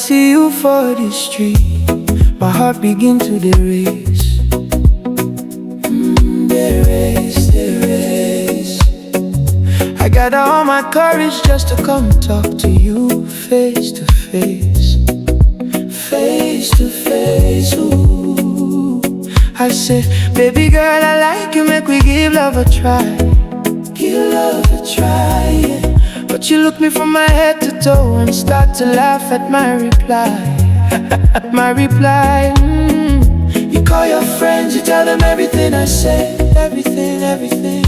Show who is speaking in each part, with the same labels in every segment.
Speaker 1: see you for the street, my heart begin to race. The race. I gather all my courage just to come talk to you face to face. Face to face, ooh. I said, baby girl, I like you, make we give love a try. Give love a try, yeah. But you look me from my head to toe and start to laugh at my reply. At my reply, You call your friends, you tell them everything I say. Everything, everything.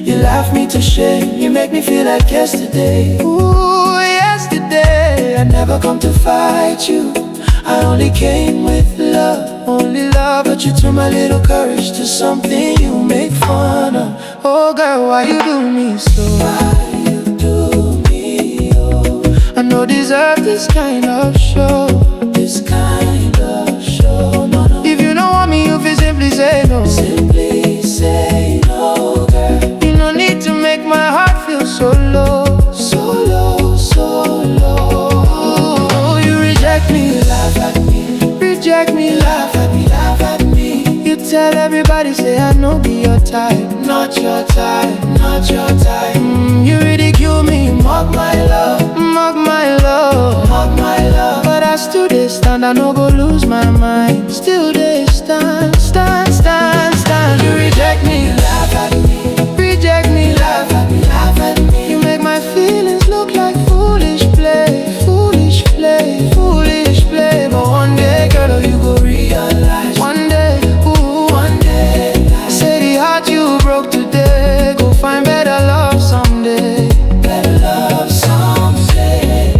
Speaker 1: You laugh me to shame, you make me feel like yesterday. Ooh, yesterday. I never come to fight you, I only came with love. Only love, but you turn my little courage to something you make fun of. Oh girl, why you do me so? Why you do me, oh? I no deserve this kind of show. This kind of show, no, no. If you don't want me, you feel simply say no. Simply say no, girl. You no need to make my heart feel so low. So low, so low. You reject me, laugh at me. Reject me, laugh at me, laugh at me. You tell everybody, say I no be your type. Not your type, not your type. You ridicule me, mock my love. Mock my love, mock my love. But I still dey stand, I no go lose my mind. Still dey stand, stand, stand, stand. You reject me, laugh at me. Reject me, laugh at me, laugh at me. You make my feelings look like foolish play. Foolish play, foolish play. But one day, girl, you go realize. One day, ooh, one day. Say the heart you broke today, go find better love someday. Better love someday.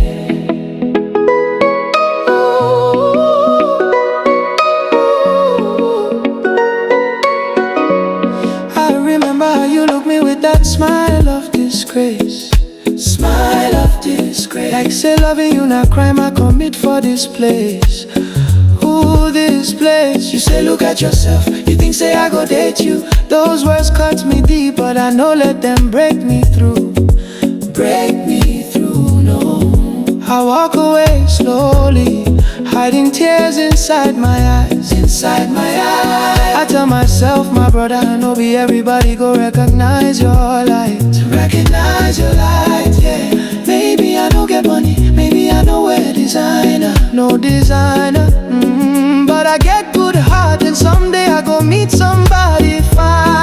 Speaker 1: I remember how you look me with that smile of disgrace. Smile of disgrace. Like say loving you not crime I commit for this place. Ooh, this place. You say look at yourself, you think say I go date you. Those words cut me deep, but I know let them break me through. Break me through, no. I walk away slowly, hiding tears inside my eyes. Inside my eyes. I tell myself, my brother, I know be everybody go recognize your light. To recognize your light, yeah. Maybe I don't get money, maybe I know wear designer. No designer, but I get good heart, and someday I go meet somebody fine.